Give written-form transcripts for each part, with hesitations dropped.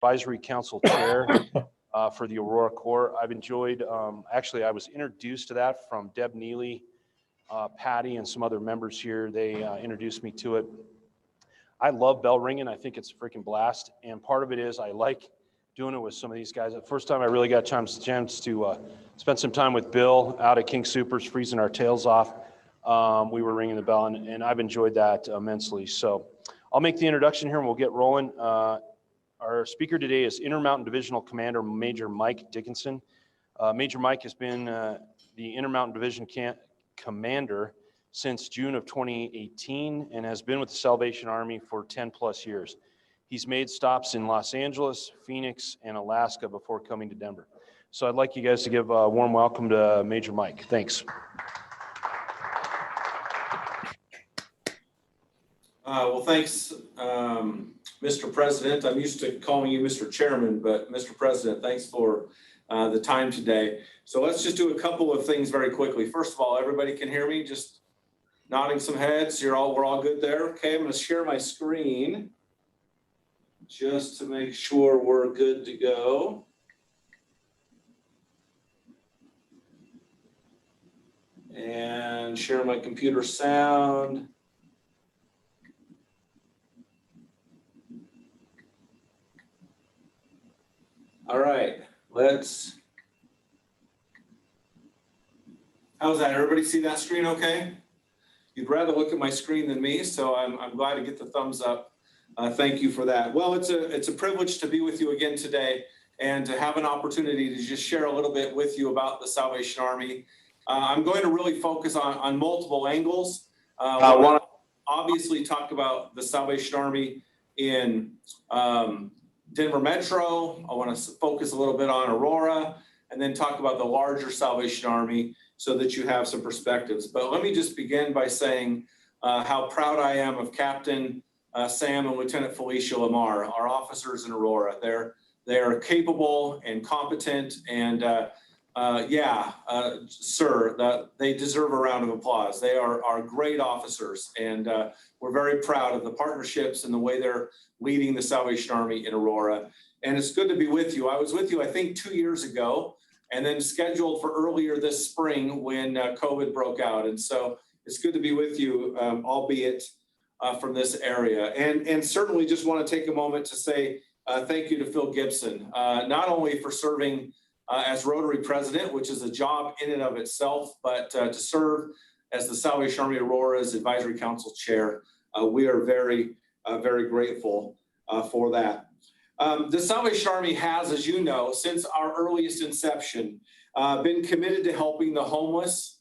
Advisory Council Chair for the Aurora Corps. I've enjoyed, actually, I was introduced to that from Deb Neely, Patty, and some other members here. They introduced me to it. I love bell ringing. I think it's a freaking blast. And part of it is I like doing it with some of these guys. The first time I really got a chance to spend some time with Bill out at King Soopers, freezing our tails off. We were ringing the bell, and I've enjoyed that immensely. So I'll make the introduction here and we'll get rolling. Our speaker today is Intermountain Divisional Commander Major Mike Dickinson. Major Mike has been the Intermountain Division Commander since June of 2018 and has been with the Salvation Army for 10 plus years. He's made stops in Los Angeles, Phoenix, and Alaska before coming to Denver. So I'd like you guys to give a warm welcome to Major Mike. Thanks. Well, thanks, Mr. President. I'm used to calling you Mr. Chairman, but Mr. President, thanks for the time today. So let's just do a couple of things very quickly. First of all, everybody can hear me? Just nodding some heads. We're all good there. Okay, I'm going to share my screen just to make sure we're good to go. And share my computer sound. All right, how's that? Everybody see that screen okay? You'd rather look at my screen than me, so I'm glad to get the thumbs up. Thank you for that. Well, it's a privilege to be with you again today and to have an opportunity to just share a little bit with you about the Salvation Army. I'm going to really focus on multiple angles. I want to obviously talk about the Salvation Army in Denver Metro. I want to focus a little bit on Aurora and then talk about the larger Salvation Army so that you have some perspectives. But let me just begin by saying how proud I am of Captain Sam and Lieutenant Felicia Lamar, our officers in Aurora. They are capable and competent, and sir, they deserve a round of applause. They are great officers, and we're very proud of the partnerships and the way they're leading the Salvation Army in Aurora. And it's good to be with you. I was with you, I think, 2 years ago, and then scheduled for earlier this spring when COVID broke out. And so it's good to be with you, albeit from this area. And certainly just want to take a moment to say thank you to Phil Gibson, not only for serving as Rotary President, which is a job in and of itself, but to serve as the Salvation Army Aurora's Advisory Council Chair. We are very grateful for that. The Salvation Army has, as you know, since our earliest inception, been committed to helping the homeless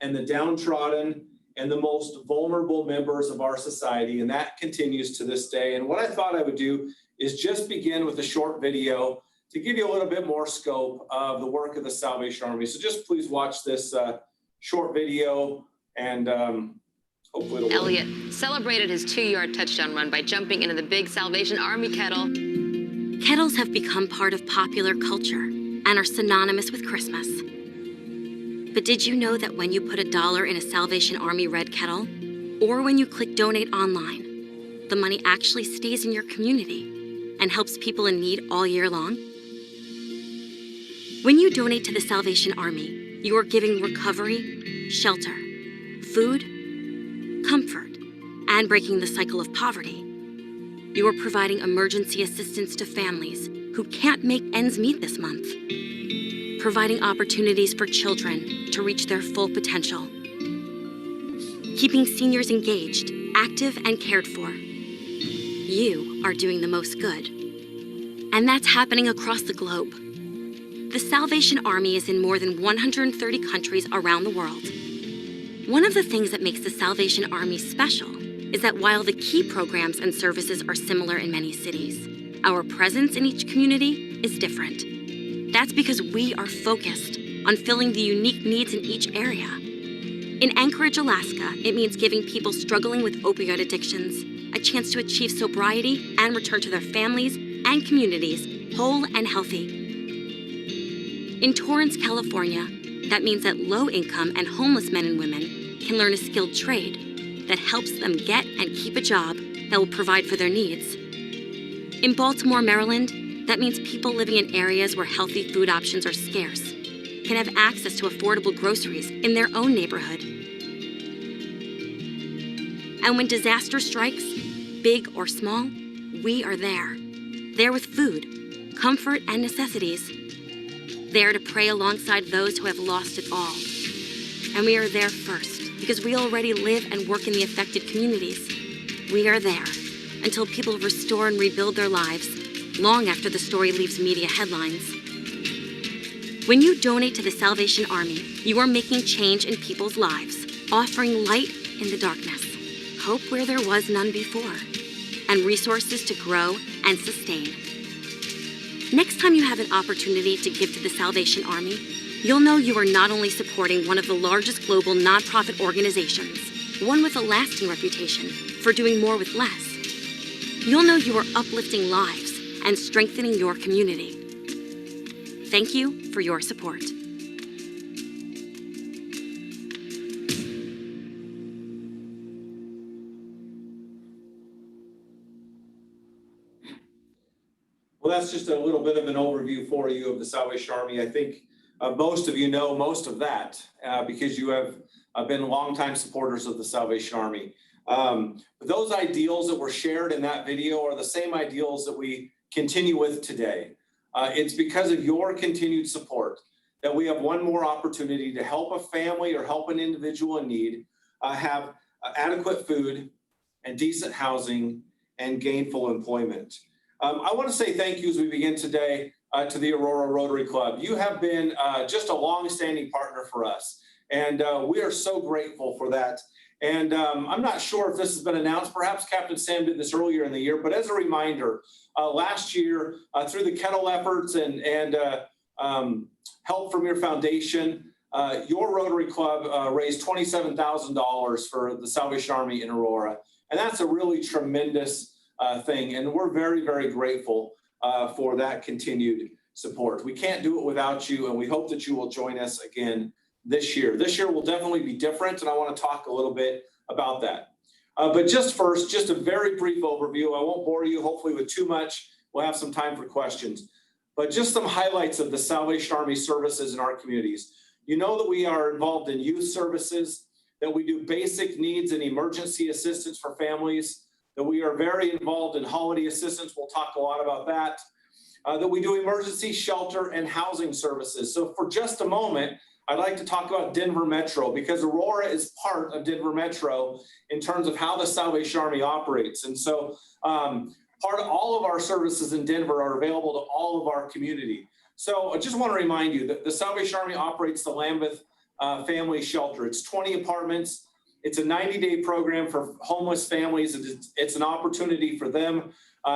and the downtrodden and the most vulnerable members of our society, and that continues to this day. And what I thought I would do is just begin with a short video to give you a little bit more scope of the work of the Salvation Army. So just please watch this short video, and hopefully it'll Elliott celebrated his 2-yard touchdown run by jumping into the big Salvation Army kettle. Kettles have become part of popular culture and are synonymous with Christmas. But did you know that when you put $1 in a Salvation Army red kettle, or when you click donate online, the money actually stays in your community and helps people in need all year long? When you donate to the Salvation Army, you are giving recovery, shelter, food, comfort, and breaking the cycle of poverty. You are providing emergency assistance to families who can't make ends meet this month, providing opportunities for children to reach their full potential, keeping seniors engaged, active, and cared for. You are doing the most good. And that's happening across the globe. The Salvation Army is in more than 130 countries around the world. One of the things that makes the Salvation Army special is that while the key programs and services are similar in many cities, our presence in each community is different. That's because we are focused on filling the unique needs in each area. In Anchorage, Alaska, it means giving people struggling with opioid addictions a chance to achieve sobriety and return to their families and communities whole and healthy. In Torrance, California, that means that low-income and homeless men and women can learn a skilled trade that helps them get and keep a job that will provide for their needs. In Baltimore, Maryland, That means people living in areas where healthy food options are scarce can have access to affordable groceries in their own neighborhood. And when disaster strikes, big or small, we are there. There with food, comfort, and necessities. There to pray alongside those who have lost it all. And we are there first because we already live and work in the affected communities. We are there until people restore and rebuild their lives long after the story leaves media headlines. When you donate to the Salvation Army, you are making change in people's lives, offering light in the darkness, hope where there was none before, and resources to grow and sustain. Next time you have an opportunity to give to the Salvation Army, you'll know you are not only supporting one of the largest global nonprofit organizations, one with a lasting reputation for doing more with less. You'll know you are uplifting lives and strengthening your community. Thank you for your support. Well, that's just a little bit of an overview for you of the Salvation Army. I think most of you know most of that because you have been longtime supporters of the Salvation Army. But those ideals that were shared in that video are the same ideals that we continue with today. It's because of your continued support that we have one more opportunity to help a family or help an individual in need have adequate food and decent housing and gainful employment. I want to say thank you as we begin today to the Aurora Rotary Club. You have been just a long-standing partner for us, and we are so grateful for that. And I'm not sure if this has been announced. Perhaps Captain Sam did this earlier in the year, but as a reminder, last year through the Kettle efforts and help from your foundation, your Rotary Club raised $27,000 for the Salvation Army in Aurora. And that's a really tremendous thing. And we're very, very grateful for that continued support. We can't do it without you, and we hope that you will join us again this year. This year will definitely be different, and I want to talk a little bit about that. But just first, just a very brief overview. I won't bore you, hopefully, with too much. We'll have some time for questions. But just some highlights of the Salvation Army services in our communities. You know that we are involved in youth services, that we do basic needs and emergency assistance for families, that we are very involved in holiday assistance. We'll talk a lot about that. That we do emergency shelter and housing services. So for just a moment, I'd like to talk about Denver Metro because Aurora is part of Denver Metro in terms of how the Salvation Army operates. And so part of all of our services in Denver are available to all of our community. So I just want to remind you that the Salvation Army operates the Lambeth Family Shelter. It's 20 apartments. It's a 90-day program for homeless families. It's an opportunity for them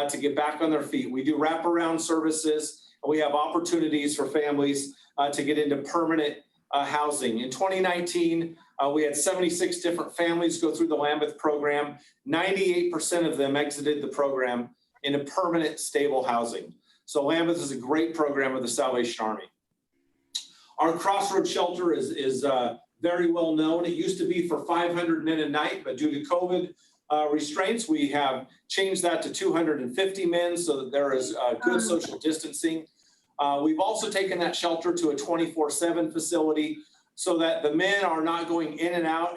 to get back on their feet. We do wraparound services, and we have opportunities for families to get into permanent housing. In 2019, we had 76 different families go through the Lambeth program. 98% of them exited the program into permanent, stable housing. So Lambeth is a great program of the Salvation Army. Our Crossroads shelter is very well known. It used to be for 500 men a night, but due to COVID restraints, we have changed that to 250 men so that there is good social distancing. We've also taken that shelter to a 24/7 facility so that the men are not going in and out,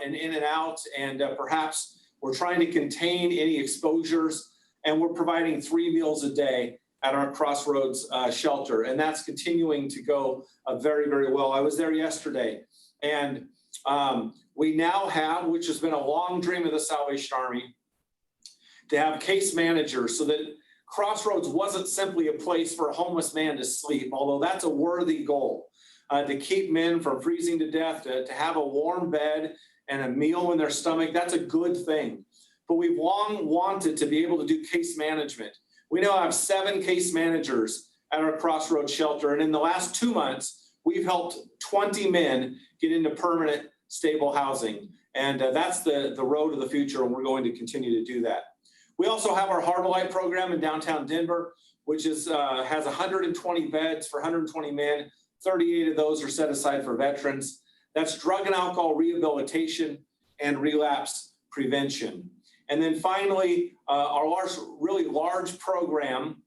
and perhaps we're trying to contain any exposures, and we're providing 3 meals a day at our Crossroads shelter, and that's continuing to go very, very well. I was there yesterday, and we now have, which has been a long dream of the Salvation Army, to have case managers so that Crossroads wasn't simply a place for a homeless man to sleep, although that's a worthy goal, to keep men from freezing to death, to have a warm bed and a meal in their stomach. That's a good thing. But we've long wanted to be able to do case management. We now have 7 case managers at our Crossroads shelter. And in the last 2 months, we've helped 20 men get into permanent, stable housing. And that's the road to the future, and we're going to continue to do that. We also have our Harbor Light program in downtown Denver, which has 120 beds for 120 men. 38 of those are set aside for veterans. That's drug and alcohol rehabilitation and relapse prevention. And then finally, our really large program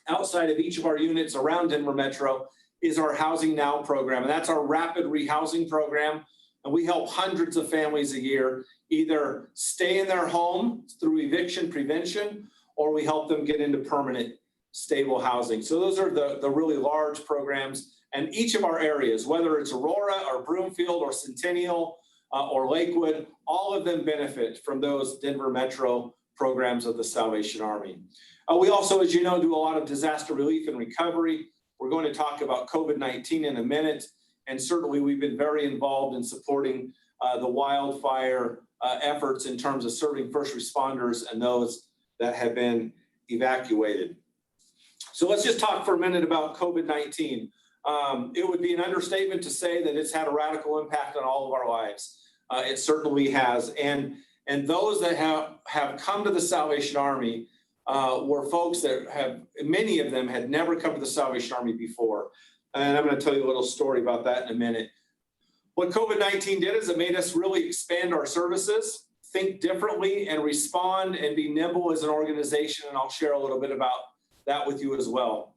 outside of each of our units around Denver Metro is our Housing Now program. And that's our rapid rehousing program. And we help hundreds of families a year either stay in their home through eviction prevention, or we help them get into permanent stable housing. So those are the really large programs. And each of our areas, whether it's Aurora or Broomfield or Centennial or Lakewood, all of them benefit from those Denver Metro programs of the Salvation Army. We also, as you know, do a lot of disaster relief and recovery. We're going to talk about COVID-19 in a minute. And certainly we've been very involved in supporting the wildfire efforts in terms of serving first responders and those that have been evacuated. So let's just talk for a minute about COVID-19. It would be an understatement to say that it's had a radical impact on all of our lives. It certainly has. And those that have come to the Salvation Army were folks that many of them had never come to the Salvation Army before. And I'm going to tell you a little story about that in a minute. What COVID-19 did is it made us really expand our services, think differently, and respond and be nimble as an organization. And I'll share a little bit about that with you as well.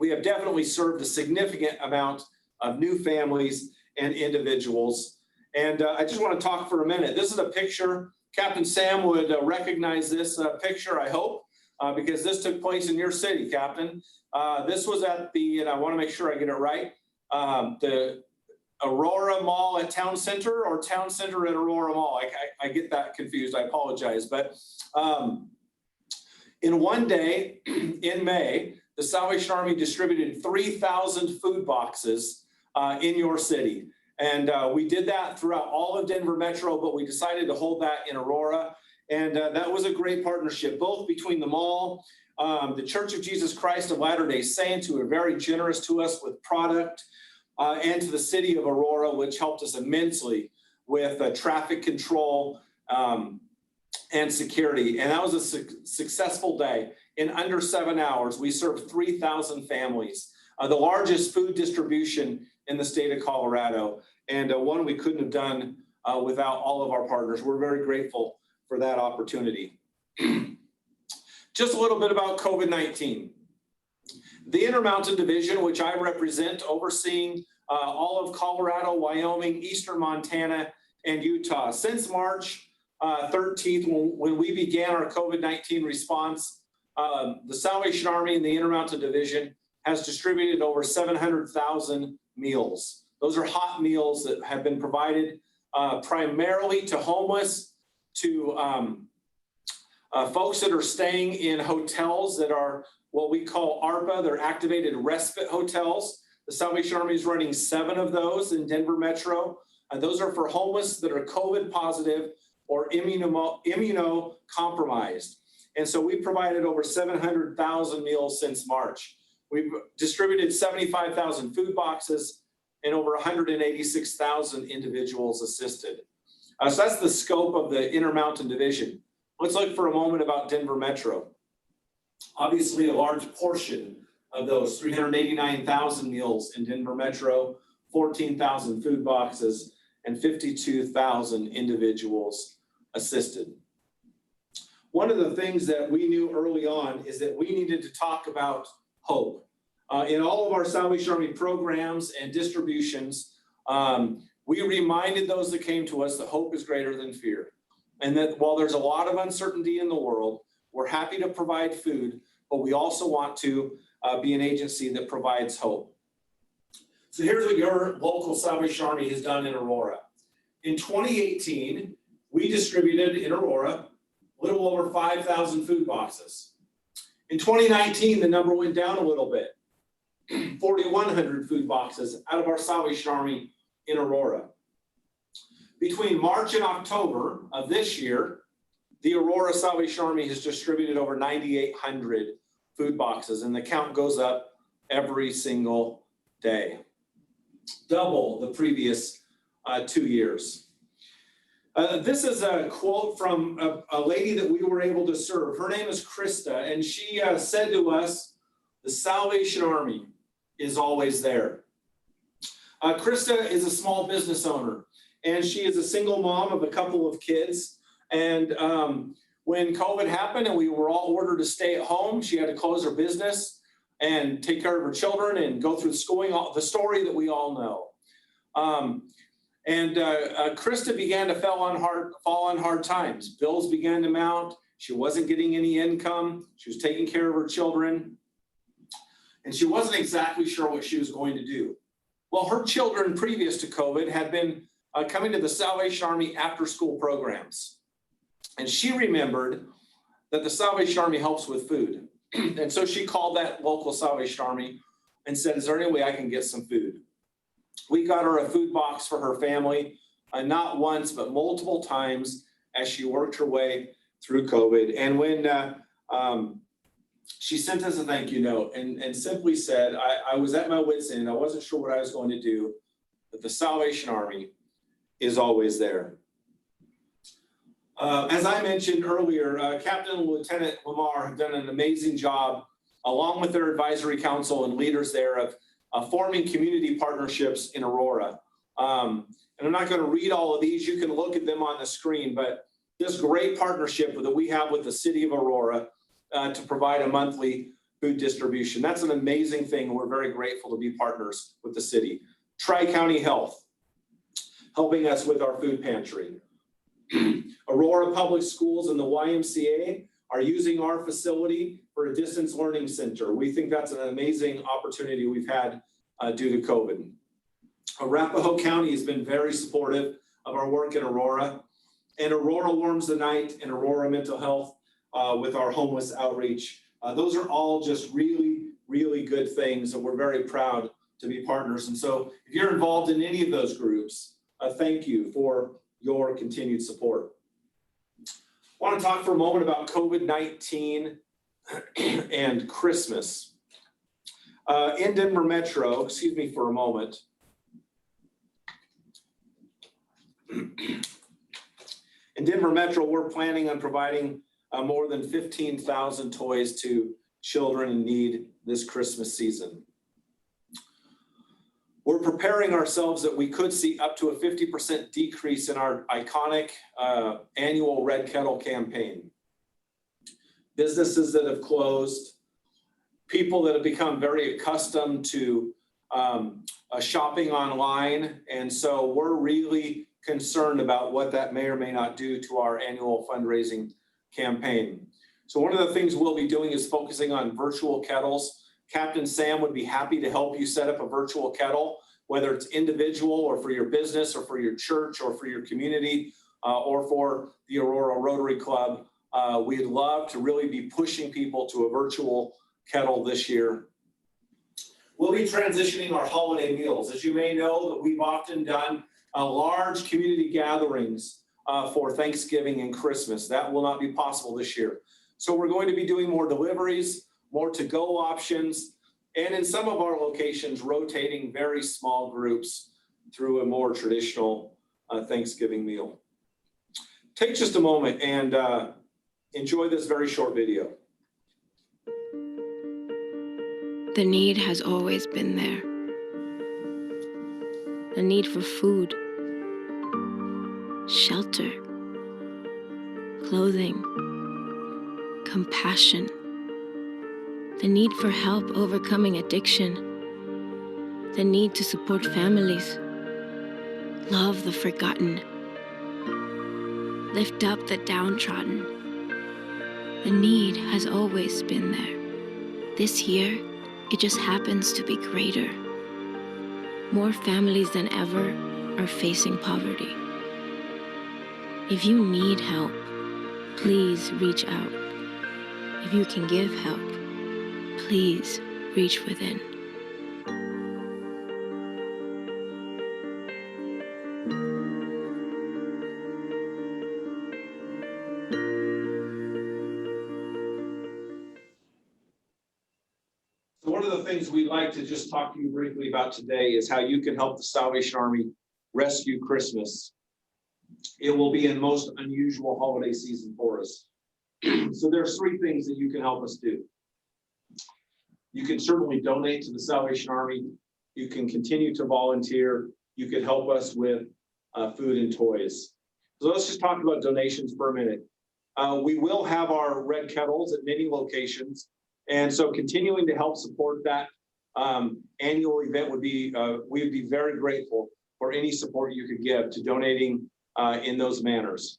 We have definitely served a significant amount of new families and individuals. And I just want to talk for a minute. This is a picture. Captain Sam would recognize this picture, I hope, because this took place in your city, Captain. This was at and I want to make sure I get it right, the Aurora Mall at Town Center, or Town Center at Aurora Mall. I get that confused. I apologize. But in one day in May, the Salvation Army distributed 3,000 food boxes in your city. And we did that throughout all of Denver Metro, but we decided to hold that in Aurora. And that was a great partnership, both between the mall, the Church of Jesus Christ of Latter-day Saints, who were very generous to us with product, and to the city of Aurora, which helped us immensely with traffic control and security. And that was a successful day. In under 7 hours, we served 3,000 families, the largest food distribution in the state of Colorado, and one we couldn't have done without all of our partners. We're very grateful for that opportunity. Just a little bit about COVID-19. The Intermountain Division, which I represent, overseeing all of Colorado, Wyoming, Eastern Montana, and Utah. Since March 13th, when we began our COVID-19 response, the Salvation Army and the Intermountain Division has distributed over 700,000 meals. Those are hot meals that have been provided primarily to homeless, to folks that are staying in hotels that are what we call ARPA, they're activated respite hotels. The Salvation Army is running 7 of those in Denver Metro. Those are for homeless that are COVID positive or immunocompromised. And so we provided over 700,000 meals since March. We've distributed 75,000 food boxes and over 186,000 individuals assisted. So that's the scope of the Intermountain Division. Let's look for a moment about Denver Metro. Obviously, a large portion of those 389,000 meals in Denver Metro, 14,000 food boxes, and 52,000 individuals assisted. One of the things that we knew early on is that we needed to talk about hope. In all of our Salvation Army programs and distributions, we reminded those that came to us that hope is greater than fear. And that while there's a lot of uncertainty in the world, we're happy to provide food, but we also want to be an agency that provides hope. So here's what your local Salvation Army has done in Aurora. In 2018, we distributed in Aurora a little over 5,000 food boxes. In 2019, the number went down a little bit, 4,100 food boxes out of our Salvation Army in Aurora. Between March and October of this year, the Aurora Salvation Army has distributed over 9,800 food boxes, and the count goes up every single day, double the previous 2 years. This is a quote from a lady that we were able to serve. Her name is Krista, and she said to us, "The Salvation Army is always there." Krista is a small business owner, and she is a single mom of a couple of kids. And when COVID happened and we were all ordered to stay at home, she had to close her business. and take care of her children and go through schooling, the story that we all know. Krista began to fall on hard times. Bills began to mount. She wasn't getting any income. She was taking care of her children. And she wasn't exactly sure what she was going to do. Well, her children previous to COVID had been coming to the Salvation Army after-school programs. And she remembered that the Salvation Army helps with food. And so she called that local Salvation Army and said, is there any way I can get some food? We got her a food box for her family, not once, but multiple times as she worked her way through COVID. And when she sent us a thank you note and simply said, I was at my wit's end. I wasn't sure what I was going to do, but the Salvation Army is always there. As I mentioned earlier, Captain and Lieutenant Lamar have done an amazing job, along with their advisory council and leaders there, of forming community partnerships in Aurora. And I'm not going to read all of these. You can look at them on the screen, but this great partnership that we have with the city of Aurora to provide a monthly food distribution. That's an amazing thing. We're very grateful to be partners with the city. Tri-County Health, helping us with our food pantry. Aurora Public Schools and the YMCA are using our facility for a distance learning center. We think that's an amazing opportunity we've had due to COVID. Arapahoe County has been very supportive of our work in Aurora, and Aurora Warms the Night and Aurora Mental Health with our homeless outreach. Those are all just really, really good things, and we're very proud to be partners. And so if you're involved in any of those groups, thank you for your continued support. I want to talk for a moment about COVID-19 and Christmas. In Denver Metro, excuse me for a moment. In Denver Metro, we're planning on providing more than 15,000 toys to children in need this Christmas season. We're preparing ourselves that we could see up to a 50% decrease in our iconic annual Red Kettle campaign. Businesses that have closed, people that have become very accustomed to shopping online. And so we're really concerned about what that may or may not do to our annual fundraising campaign. So one of the things we'll be doing is focusing on virtual kettles. Captain Sam would be happy to help you set up a virtual kettle, whether it's individual or for your business or for your church or for your community or for the Aurora Rotary Club. We'd love to really be pushing people to a virtual kettle this year. We'll be transitioning our holiday meals. As you may know, that we've often done large community gatherings for Thanksgiving and Christmas. That will not be possible this year. So we're going to be doing more deliveries, more to-go options, and in some of our locations, rotating very small groups through a more traditional Thanksgiving meal. Take just a moment and enjoy this very short video. The need has always been there. The need for food, shelter, clothing, compassion. The need for help overcoming addiction. The need to support families. Love the forgotten. Lift up the downtrodden. The need has always been there. This year, it just happens to be greater. More families than ever are facing poverty. If you need help, please reach out. If you can give help, please reach within. So one of the things we'd like to just talk to you briefly about today is how you can help the Salvation Army rescue Christmas. It will be a most unusual holiday season for us. So there's three things that you can help us do. You can certainly donate to the Salvation Army. You can continue to volunteer. You could help us with food and toys. So let's just talk about donations for a minute. We will have our red kettles at many locations, And so continuing to help support that annual event would be, we would be very grateful for any support you could give to donating in those manners.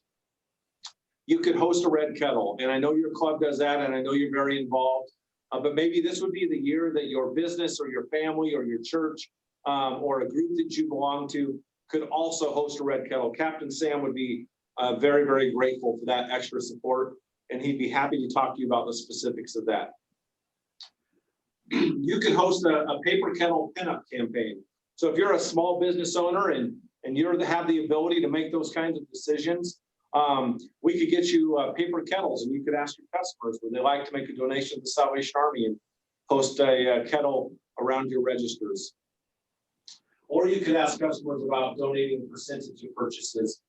You could host a red kettle, and I know your club does that, and I know you're very involved, but maybe this would be the year that your business or your family or your church or a group that you belong to could also host a red kettle. Captain Sam would be very, very grateful for that extra support, and he'd be happy to talk to you about the specifics of that. You could host a paper kettle pinup campaign. So if you're a small business owner and you have the ability to make those kinds of decisions, we could get you paper kettles, and you could ask your customers, would they like to make a donation to the Salvation Army and post a kettle around your registers? Or you could ask customers about donating a percentage of purchases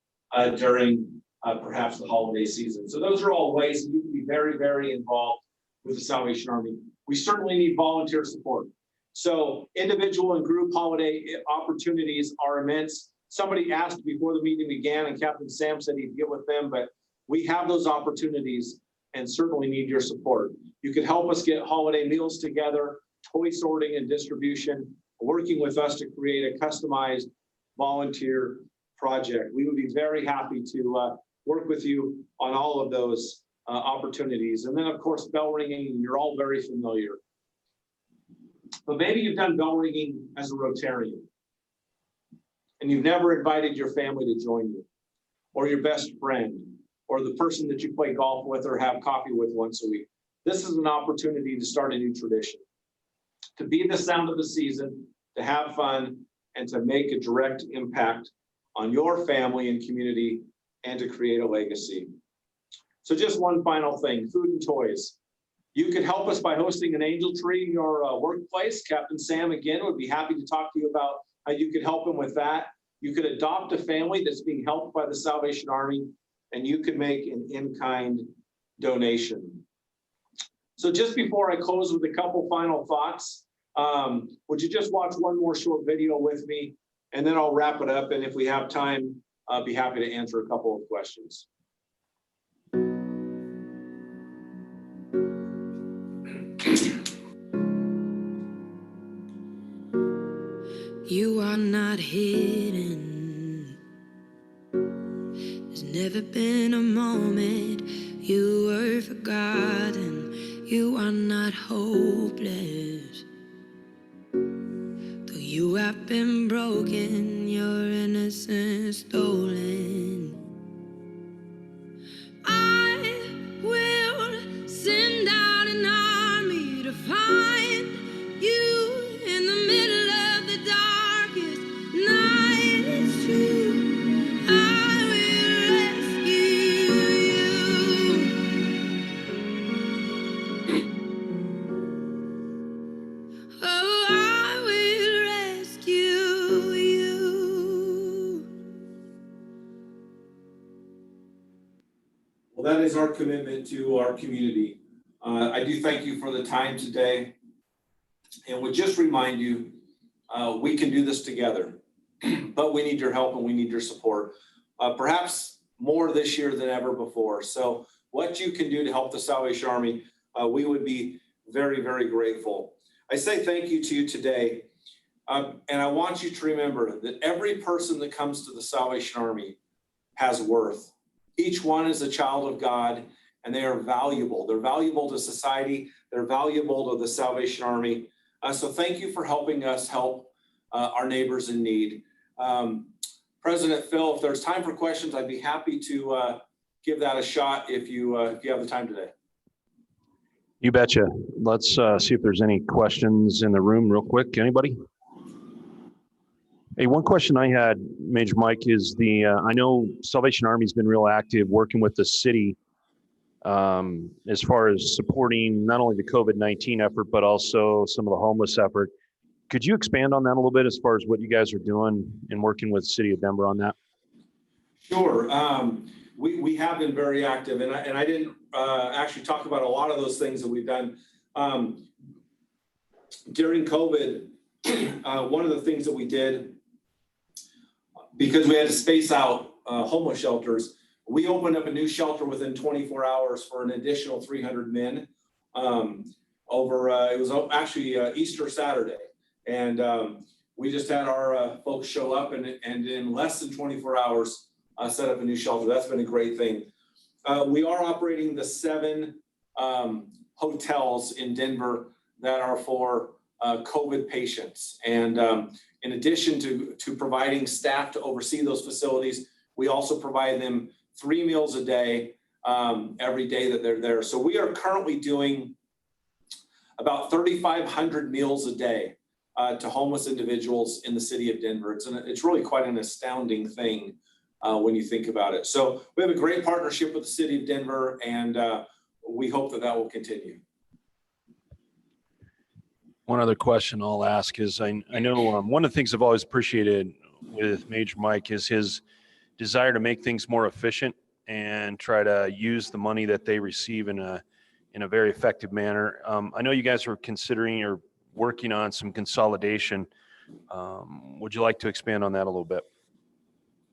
during perhaps the holiday season. So those are all ways that you can be very, very involved with the Salvation Army. We certainly need volunteer support. So individual and group holiday opportunities are immense. Somebody asked before the meeting began, and Captain Sam said he'd get with them, but we have those opportunities and certainly need your support. You could help us get holiday meals together, toy sorting and distribution, working with us to create a customized volunteer project. We would be very happy to work with you on all of those opportunities. And then, of course, bell ringing, you're all very familiar. But maybe you've done bell ringing as a Rotarian, and you've never invited your family to join you, or your best friend, or the person that you play golf with or have coffee with once a week. This is an opportunity to start a new tradition, to be the sound of the season, to have fun, and to make a direct impact on your family and community, and to create a legacy. So just one final thing, food and toys. You could help us by hosting an angel tree in your workplace. Captain Sam, again, would be happy to talk to you about how you could help him with that. You could adopt a family that's being helped by the Salvation Army, and you could make an in-kind donation. So just before I close with a couple final thoughts, would you just watch one more short video with me, and then I'll wrap it up. And if we have time, I'll be happy to answer a couple of questions. You are not hidden. There's never been a moment you were forgotten. You are not hopeless. Though you have been broken, your innocence stolen. I will send out an army to find you in the middle of the darkest night. It's true, I will rescue you. Oh, I will rescue you. Well, that is our commitment to our community. I do thank you for the time today, and would just remind you, we can do this together, but we need your help and we need your support, perhaps more this year than ever before. So what you can do to help the Salvation Army, we would be very, very grateful. I say thank you to you today, and I want you to remember that every person that comes to the Salvation Army has worth. Each one is a child of God, and they are valuable. They're valuable to society. They're valuable to the Salvation Army. So thank you for helping us help our neighbors in need. President Phil, if there's time for questions, I'd be happy to give that a shot if you have the time today. You betcha. Let's see if there's any questions in the room real quick. Anybody? Hey, one question I had, Major Mike, is I know Salvation Army's been real active working with the city as far as supporting not only the COVID-19 effort, but also some of the homeless effort. Could you expand on that a little bit as far as what you guys are doing and working with the city of Denver on that? Sure. We have been very active, and I didn't actually talk about a lot of those things that we've done. During COVID, one of the things that we did, because we had to space out homeless shelters, we opened up a new shelter within 24 hours for an additional 300 men. over, it was actually Easter Saturday. And we just had our folks show up and in less than 24 hours, set up a new shelter. That's been a great thing. We are operating the 7 hotels in Denver that are for COVID patients. And in addition to providing staff to oversee those facilities, we also provide them 3 meals a day every day that they're there. So we are currently doing about 3,500 meals a day to homeless individuals in the city of Denver. It's really quite an astounding thing when you think about it. So we have a great partnership with the city of Denver, and we hope that will continue. One other question I'll ask is, I know one of the things I've always appreciated with Major Mike is his desire to make things more efficient and try to use the money that they receive in a very effective manner. I know you guys are considering or working on some consolidation. Would you like to expand on that a little bit?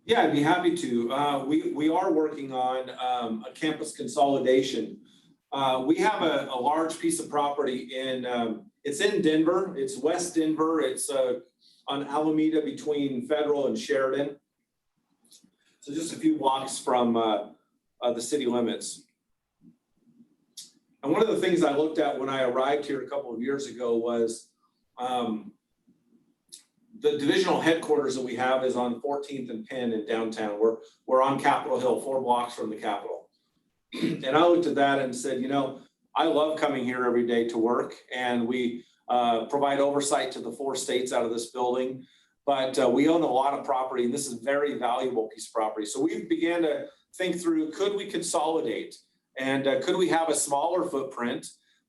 Yeah, I'd be happy to. We are working on a campus consolidation. We have a large piece of property it's in Denver. It's West Denver. It's on Alameda between Federal and Sheridan. So just a few blocks from the city limits. And one of the things I looked at when I arrived here a couple of years ago was the divisional headquarters that we have is on 14th and Penn in downtown. We're on Capitol Hill, 4 blocks from the Capitol. And I looked at that and said, I love coming here every day to work, and we provide oversight to the 4 states out of this building. But we own a lot of property, and this is a very valuable piece of property. So we began to think through, could we consolidate? And could we have a smaller footprint?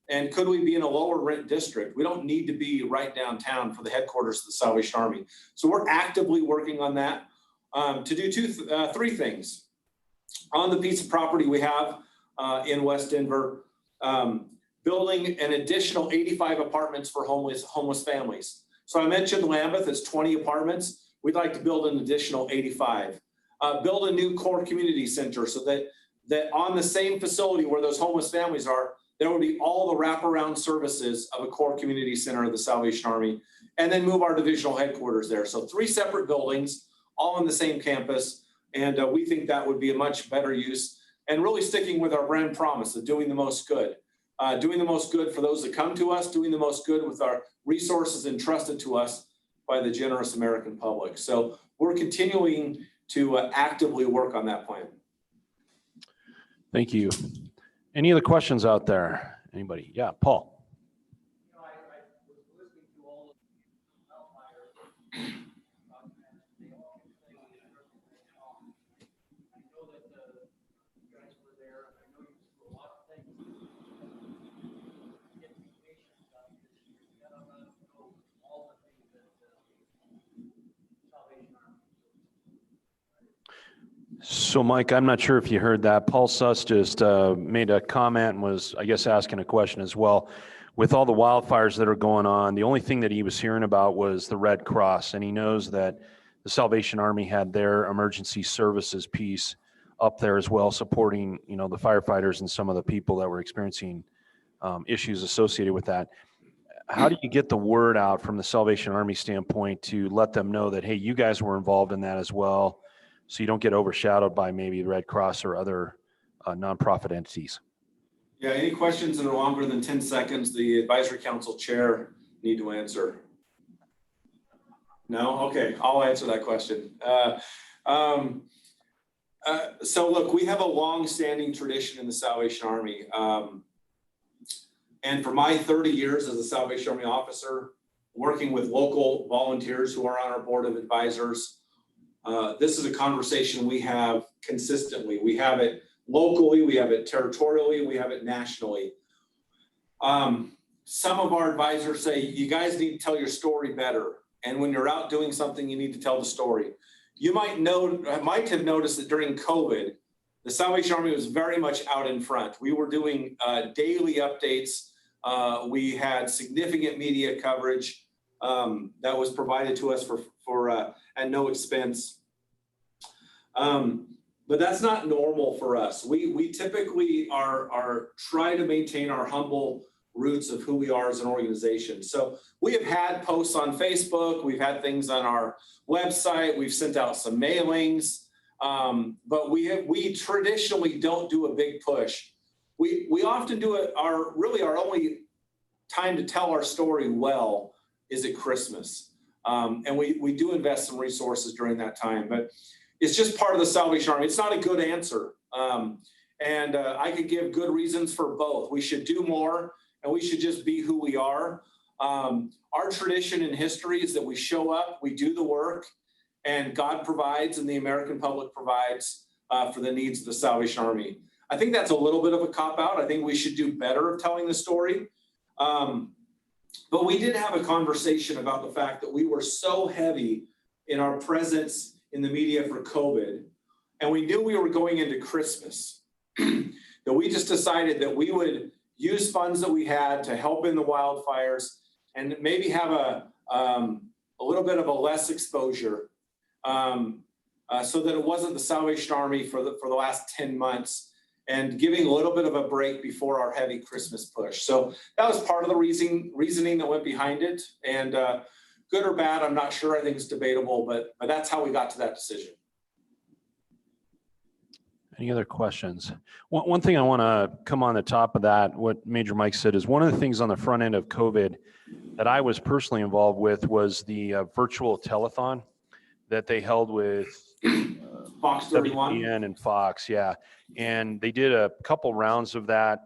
And could we be in a lower rent district? We don't need to be right downtown for the headquarters of the Salvation Army. So we're actively working on that to do 3 things. On the piece of property we have in West Denver, building an additional 85 apartments for homeless families. So I mentioned Lambeth, it's 20 apartments. We'd like to build an additional 85. Build a new core community center so that on the same facility where those homeless families are, there will be all the wraparound services of a core community center of the Salvation Army, and then move our divisional headquarters there. So 3 separate buildings, all on the same campus. And we think that would be a much better use, and really sticking with our brand promise of doing the most good. Doing the most good for those that come to us, doing the most good with our resources entrusted to us by the generous American public. So we're continuing to actively work on that plan. Thank you. Any other questions out there? Anybody? Yeah, Paul. I was listening to all of the wildfires. They all say I know that you guys were there. I know you do a lot of things. Get patients out this year. You gotta let them know all the things that Salvation Army. So, Mike, I'm not sure if you heard that. Paul Suss just made a comment and was, I guess, asking a question as well. With all the wildfires that are going on, the only thing that he was hearing about was the Red Cross, and he knows that the Salvation Army had their emergency services piece up there as well, supporting, the firefighters and some of the people that were experiencing issues associated with that. How do you get the word out from the Salvation Army standpoint to let them know that, hey, you guys were involved in that as well, so you don't get overshadowed by maybe the Red Cross or other nonprofit entities? Yeah, any questions that are longer than 10 seconds, the advisory council chair need to answer. No? Okay, I'll answer that question. So look, we have a long-standing tradition in the Salvation Army. And for my 30 years as a Salvation Army officer, working with local volunteers who are on our board of advisors, this is a conversation we have consistently. We have it locally, we have it territorially, we have it nationally. Some of our advisors say, you guys need to tell your story better. And when you're out doing something, you need to tell the story. You might have noticed that during COVID, the Salvation Army was very much out in front. We were doing daily updates. We had significant media coverage that was provided to us for at no expense. But that's not normal for us. We typically are try to maintain our humble roots of who we are as an organization. So we have had posts on Facebook, we've had things on our website, we've sent out some mailings, but we traditionally don't do a big push. We often do it, our only time to tell our story well is at Christmas. And we do invest some resources during that time, but it's just part of the Salvation Army. It's not a good answer. And I could give good reasons for both. We should do more, and we should just be who we are. Our tradition in history is that we show up, we do the work, and God provides, and the American public provides for the needs of the Salvation Army. I think that's a little bit of a cop-out. I think we should do better of telling the story. But we did have a conversation about the fact that we were so heavy in our presence in the media for COVID, and we knew we were going into Christmas, that we just decided that we would use funds that we had to help in the wildfires and maybe have a little bit of a less exposure, so that it wasn't the Salvation Army for the last 10 months, and giving a little bit of a break before our heavy Christmas push. So that was part of the reasoning that went behind it. And good or bad, I'm not sure. I think it's debatable, but that's how we got to that decision. Any other questions? One thing I want to come on the top of that, what Major Mike said, is one of the things on the front end of COVID that I was personally involved with was the virtual telethon that they held with Fox 31. WPN and Fox, yeah. And they did a couple rounds of that.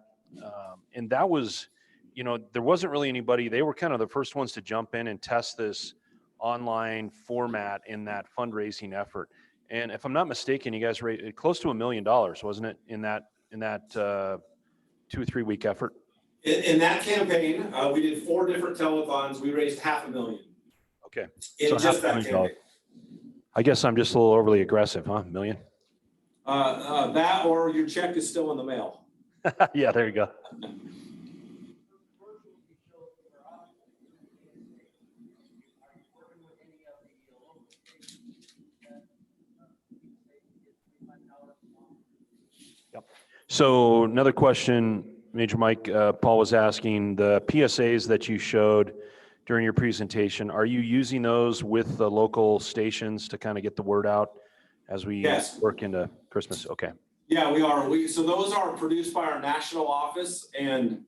And that was, there wasn't really anybody. They were kind of the first ones to jump in and test this online format in that fundraising effort. And if I'm not mistaken, you guys raised close to $1 million, wasn't it, in that 2 or 3 week effort? In that campaign, we did 4 different telethons. We raised $500,000. Okay. In So just that $500,000. campaign. I guess I'm just a little overly aggressive, huh? $1 million? That or your check is still in the mail. Yeah, there you go. Yep. So another question, Major Mike, Paul was asking, the PSAs that you showed during your presentation, are you using those with the local stations to kind of get the word out as we work into Christmas? Okay. Yeah, we are. So those are produced by our national office, and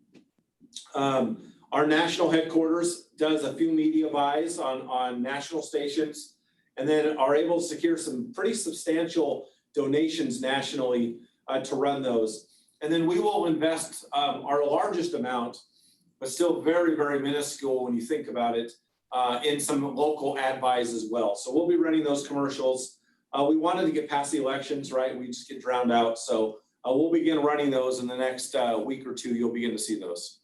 our national headquarters does a few media buys on national stations, and then are able to secure some pretty substantial donations nationally to run those. And then we will invest our largest amount, but still very, very minuscule when you think about it, in some local ad buys as well. So we'll be running those commercials. We wanted to get past the elections, right? We just get drowned out. So we'll begin running those in the next week or two. You'll begin to see those.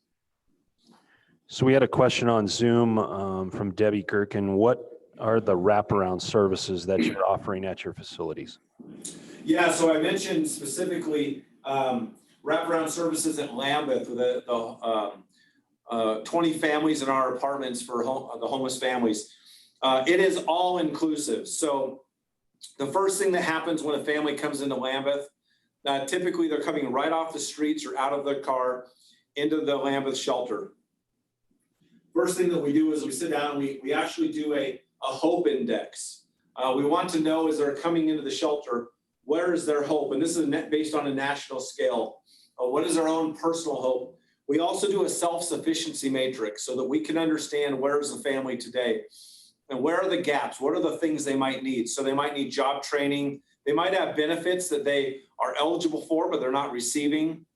So we had a question on Zoom from Debbie Gherkin. What are the wraparound services that you're offering at your facilities? Yeah, so I mentioned specifically wraparound services at Lambeth with the 20 families in our apartments for the homeless families. It is all inclusive. So the first thing that happens when a family comes into Lambeth, typically they're coming right off the streets or out of their car into the Lambeth shelter. First thing that we do is we sit down and we actually do a hope index. We want to know, as they're coming into the shelter, where is their hope? And this is based on a national scale. What is our own personal hope? We also do a self-sufficiency matrix so that we can understand where is the family today and where are the gaps? What are the things they might need? So they might need job training. They might have benefits that they are eligible for, but they're not receiving.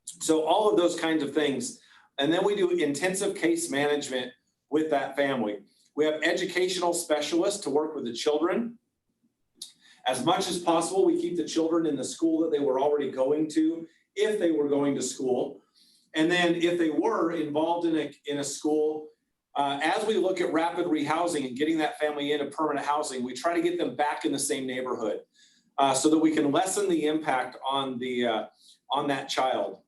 So all of those kinds of things. And then we do intensive case management with that family. We have educational specialists to work with the children. As much as possible, we keep the children in the school that they were already going to, if they were going to school. And then if they were involved in a school, as we look at rapid rehousing and getting that family into permanent housing, we try to get them back in the same neighborhood so that we can lessen the impact on that child.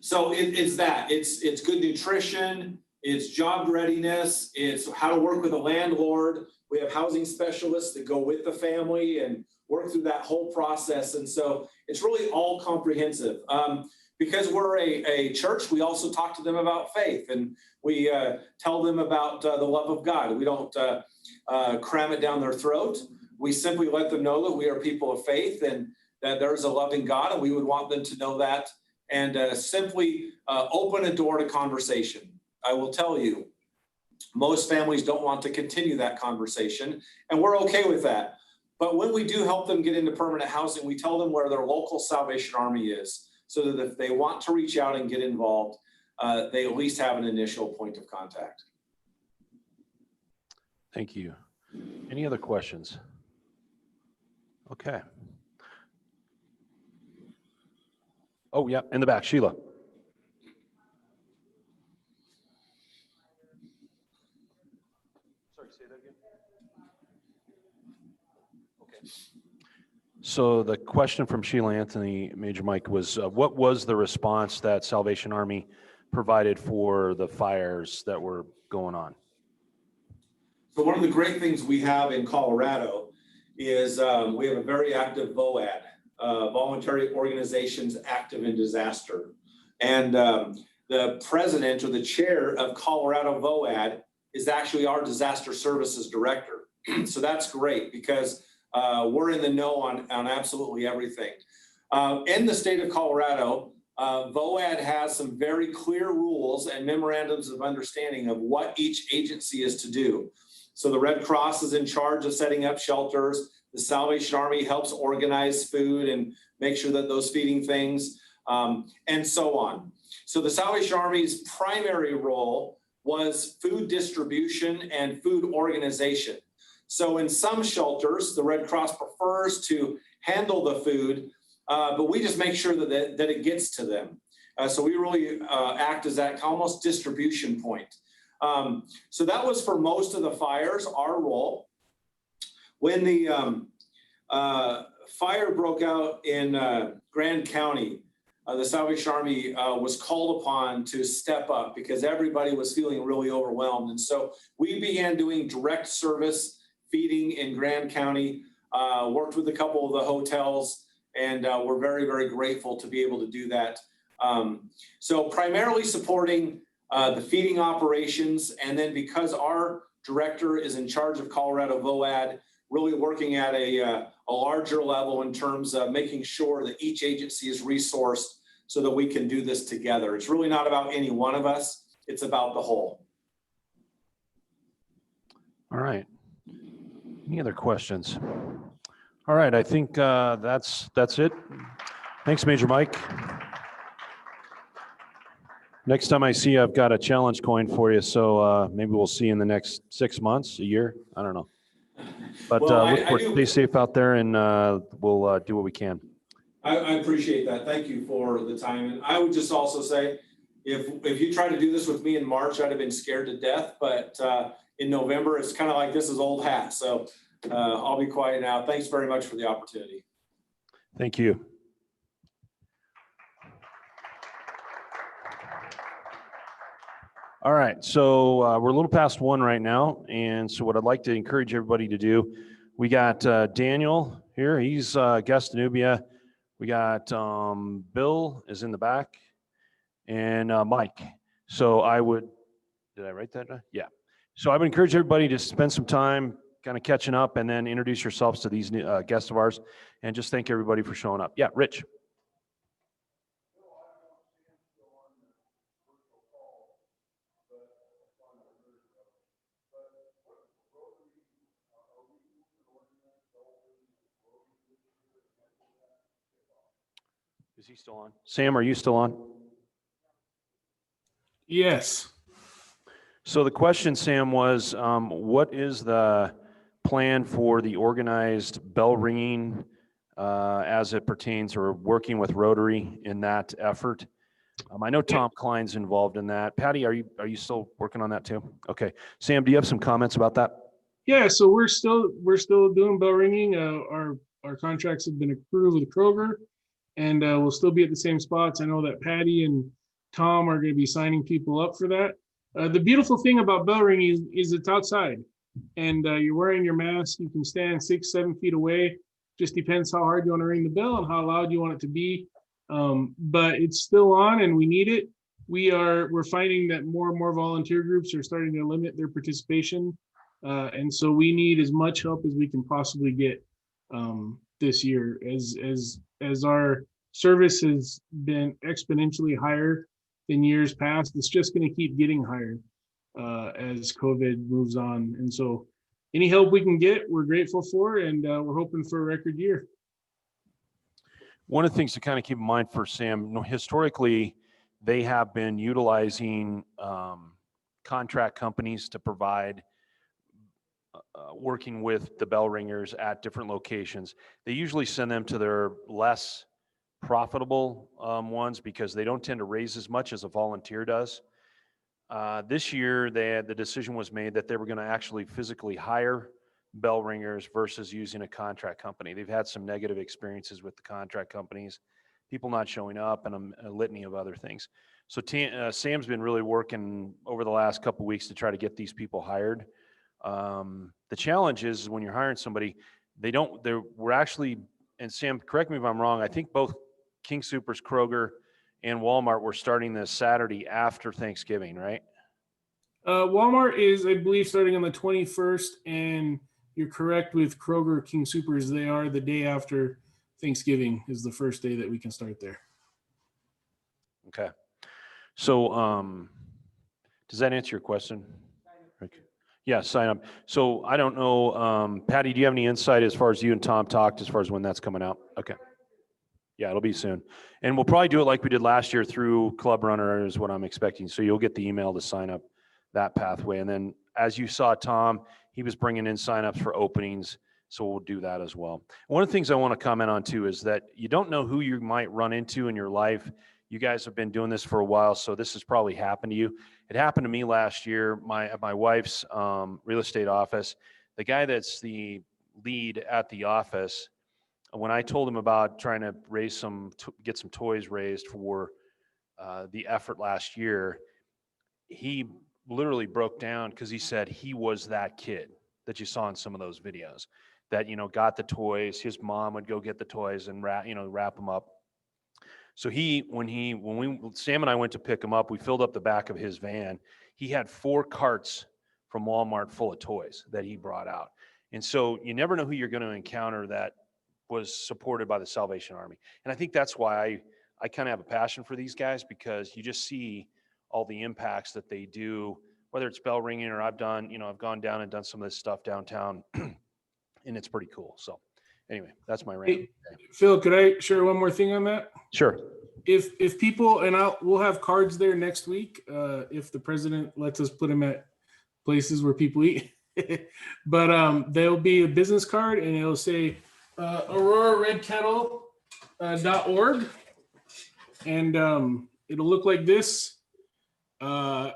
So it's good nutrition, it's job readiness, it's how to work with a landlord. We have housing specialists that go with the family and work through that whole process. And so it's really all comprehensive. Because we're a church, we also talk to them about faith, and we tell them about the love of God. We don't cram it down their throat. We simply let them know that we are people of faith and that there is a loving God, and we would want them to know that, and simply open a door to conversation. I will tell you, most families don't want to continue that conversation, and we're okay with that. But when we do help them get into permanent housing, we tell them where their local Salvation Army is, so that if they want to reach out and get involved, they at least have an initial point of contact. Thank you. Any other questions? Okay. Oh, yeah, in the back, Sheila. Sorry, say that again. Okay. So the question from Sheila Anthony, Major Mike, was what was the response that Salvation Army provided for the fires that were going on? So one of the great things we have in Colorado is we have a very active VOAD, Voluntary Organizations Active in Disaster. And the president or the chair of Colorado VOAD is actually our disaster services director. So that's great because we're in the know on absolutely everything. In the state of Colorado, VOAD has some very clear rules and memorandums of understanding of what each agency is to do. So the Red Cross is in charge of setting up shelters. The Salvation Army helps organize food and make sure that those feeding things, and so on. So the Salvation Army's primary role was food distribution and food organization. So in some shelters, the Red Cross prefers to handle the food, but we just make sure that it gets to them. So we really act as that almost distribution point. So that was for most of the fires, our role. When the fire broke out in Grand County, the Salvation Army was called upon to step up because everybody was feeling really overwhelmed. And so we began doing direct service feeding in Grand County, worked with a couple of the hotels, and we're very, very grateful to be able to do that. So primarily supporting the feeding operations, and then because our director is in charge of Colorado VOAD, really working at a larger level in terms of making sure that each agency is resourced so that we can do this together. It's really not about any one of us, it's about the whole. All right. Any other questions? All right, I think that's it. Thanks, Major Mike. Next time I see you, I've got a challenge coin for you, so maybe we'll see you in the next 6 months, a year, I don't know. But Well, stay safe out there, and we'll do what we can. I appreciate that. Thank you for the time. And I would just also say, if you tried to do this with me in March, I'd have been scared to death. But in November, it's kind of like this is old hat. So I'll be quiet now. Thanks very much for the opportunity. Thank you. All right, so we're a little past 1 right now, and so what I'd like to encourage everybody to do, we got Daniel here, he's guest Nubia. We got Bill is in the back, and Mike. So did I write that down? Yeah. So I would encourage everybody to spend some time kind of catching up and then introduce yourselves to these guests of ours, and just thank everybody for showing up. Yeah, Rich. Is he still on? Sam, are you still on? Yes. So the question, Sam, was what is the plan for the organized bell ringing as it pertains or working with Rotary in that effort? I know Tom Klein's involved in that. Patty, are you still working on that too? Okay. Sam, do you have some comments about that? Yeah, so we're still doing bell ringing. Our contracts have been approved with Kroger, and we'll still be at the same spots. I know that Patty and Tom are going to be signing people up for that. The beautiful thing about bell ringing is it's outside, and you're wearing your mask. You can stand 6-7 feet away. Just depends how hard you want to ring the bell and how loud you want it to be. But it's still on and we need it. We're finding that more and more volunteer groups are starting to limit their participation. And so we need as much help as we can possibly get this year as our service has been exponentially higher than years past. It's just going to keep getting higher as COVID moves on. And so any help we can get, we're grateful for, and we're hoping for a record year. One of the things to kind of keep in mind for Sam, historically, they have been utilizing contract companies to provide working with the bell ringers at different locations. They usually send them to their less profitable ones because they don't tend to raise as much as a volunteer does. This year, the decision was made that they were going to actually physically hire bell ringers versus using a contract company. They've had some negative experiences with the contract companies, people not showing up, and a litany of other things. So Sam's been really working over the last couple of weeks to try to get these people hired. The challenge is when you're hiring somebody, we're actually, and Sam, correct me if I'm wrong, I think both King Soopers, Kroger, and Walmart were starting this Saturday after Thanksgiving, right? Walmart is, I believe, starting on the 21st, and you're correct with Kroger, King Soopers. They are the day after Thanksgiving is the first day that we can start there. Okay. So, does that answer your question? Okay. Yeah, sign up. So I don't know, Patty, do you have any insight as far as you and Tom talked as far as when that's coming out? Okay. Yeah, it'll be soon. And we'll probably do it like we did last year through Club Runner is what I'm expecting. So you'll get the email to sign up that pathway. And then as you saw Tom, he was bringing in signups for openings. So we'll do that as well. One of the things I want to comment on too is that you don't know who you might run into in your life. You guys have been doing this for a while, so this has probably happened to you. It happened to me last year, at my wife's real estate office. The guy that's the lead at the office, when I told him about trying to raise get some toys raised for the effort last year, he literally broke down because he said he was that kid that you saw in some of those videos that, got the toys. His mom would go get the toys and wrap them up. So when Sam and I went to pick him up, we filled up the back of his van. He had 4 carts from Walmart full of toys that he brought out. And so you never know who you're going to encounter that was supported by the Salvation Army. And I think that's why I kind of have a passion for these guys, because you just see all the impacts that they do, whether it's bell ringing or I've gone down and done some of this stuff downtown and it's pretty cool. So anyway, that's my rant. Hey, Phil, could I share one more thing on that? Sure. If people, and we'll have cards there next week, if the president lets us put them at places where people eat. But there'll be a business card and it'll say AuroraRedKettle.org, and it'll look like this. And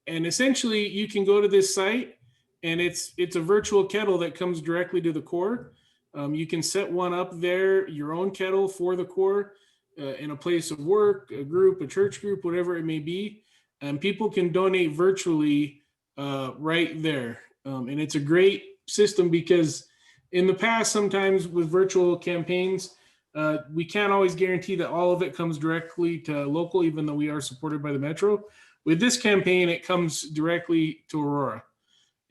essentially, you can go to this site, and it's a virtual kettle that comes directly to the core. You can set one up there, your own kettle for the core, in a place of work, a group, a church group, whatever it may be. And people can donate virtually right there. And it's a great system because in the past, sometimes with virtual campaigns, we can't always guarantee that all of it comes directly to local, even though we are supported by the Metro. With this campaign, it comes directly to Aurora.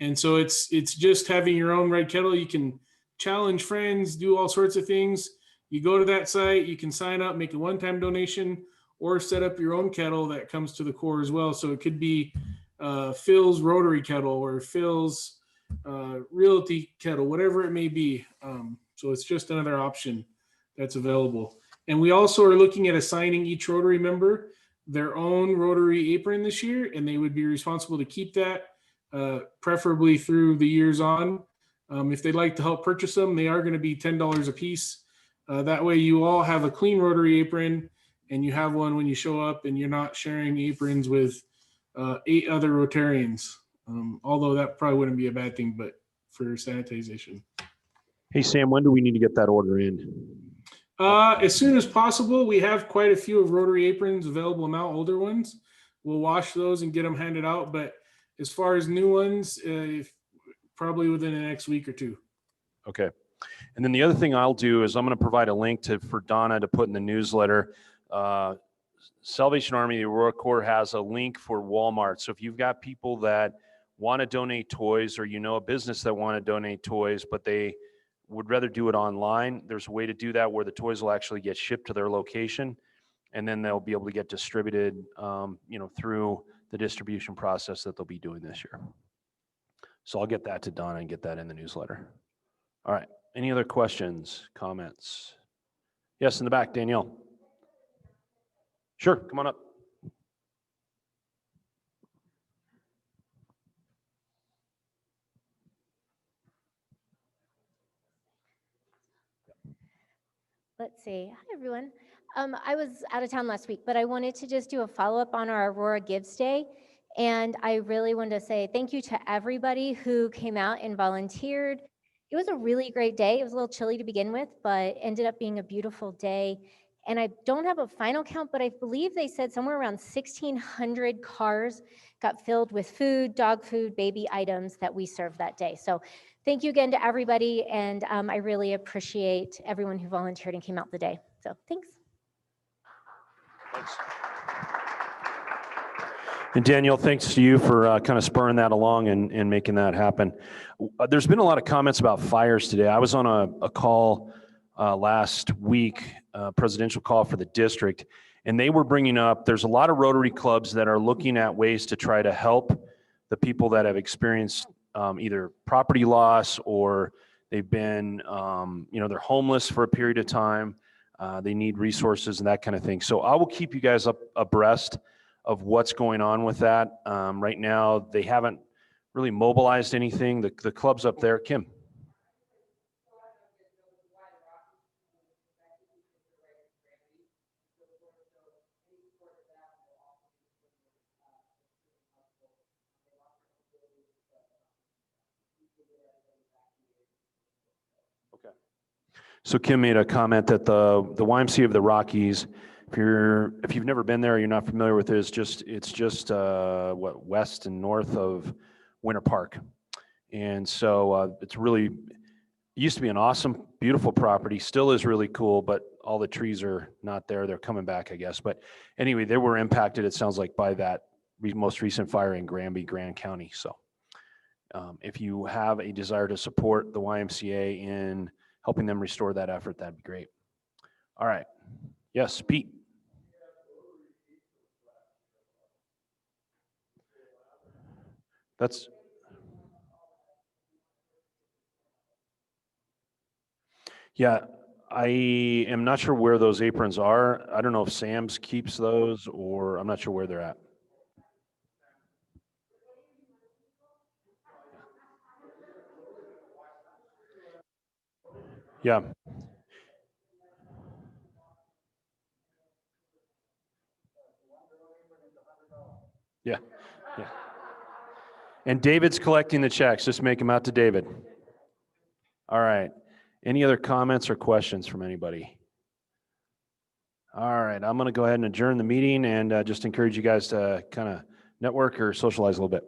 And so it's just having your own red kettle. You can challenge friends, do all sorts of things. You go to that site, you can sign up, make a one-time donation, or set up your own kettle that comes to the core as well. So it could be Phil's Rotary kettle or Phil's Realty kettle, whatever it may be. So it's just another option that's available. And we also are looking at assigning each Rotary member their own Rotary apron this year, and they would be responsible to keep that, preferably through the years on. If they'd like to help purchase them, they are going to be $10 a piece. That way you all have a clean Rotary apron, and you have one when you show up, and you're not sharing aprons with 8 other Rotarians. Although that probably wouldn't be a bad thing, but for sanitization. Hey, Sam, when do we need to get that order in? As soon as possible. We have quite a few of Rotary aprons available now, older ones. We'll wash those and get them handed out. But as far as new ones, probably within the next week or 2. Okay. And then the other thing I'll do is I'm going to provide a link for Donna to put in the newsletter. Salvation Army, the Aurora Corps has a link for Walmart. So if you've got people that want to donate toys, or you know a business that want to donate toys, but they would rather do it online, there's a way to do that where the toys will actually get shipped to their location, and then they'll be able to get distributed, through the distribution process that they'll be doing this year. So I'll get that to Donna and get that in the newsletter. All right. Any other questions, comments? Yes, in the back, Danielle. Sure, come on up. Let's see. Hi, everyone. I was out of town last week, but I wanted to just do a follow-up on our Aurora Gives Day. And I really wanted to say thank you to everybody who came out and volunteered. It was a really great day. It was a little chilly to begin with, but ended up being a beautiful day. And I don't have a final count, but I believe they said somewhere around 1,600 cars got filled with food, dog food, baby items that we served that day. So thank you again to everybody, and I really appreciate everyone who volunteered and came out the day. So thanks. Thanks. And Danielle, thanks to you for kind of spurring that along and making that happen. There's been a lot of comments about fires today. I was on a call last week, presidential call for the district, and they were bringing up, there's a lot of Rotary clubs that are looking at ways to try to help the people that have experienced either property loss, or they've been, they're homeless for a period of time. They need resources and that kind of thing. So I will keep you guys abreast of what's going on with that. Right now, they haven't really mobilized anything. The club's up there. Kim. Okay. So Kim made a comment that the YMCA of the Rockies, if you've never been there, you're not familiar with it, it's just west and north of Winter Park. And so it's really, it used to be an awesome, beautiful property, still is really cool, but all the trees are not there. They're coming back, I guess. But anyway, they were impacted, it sounds like, by that most recent fire in Granby, Grand County. So if you have a desire to support the YMCA in helping them restore that effort, that'd be great. All right. Yes, Pete. That's, yeah, I am not sure where those aprons are. I don't know if Sam's keeps those, or I'm not sure where they're at. Yeah. Yeah. Yeah. And David's collecting the checks. Just make them out to David. All right. Any other comments or questions from anybody? All right. I'm going to go ahead and adjourn the meeting and just encourage you guys to kind of network or socialize a little bit.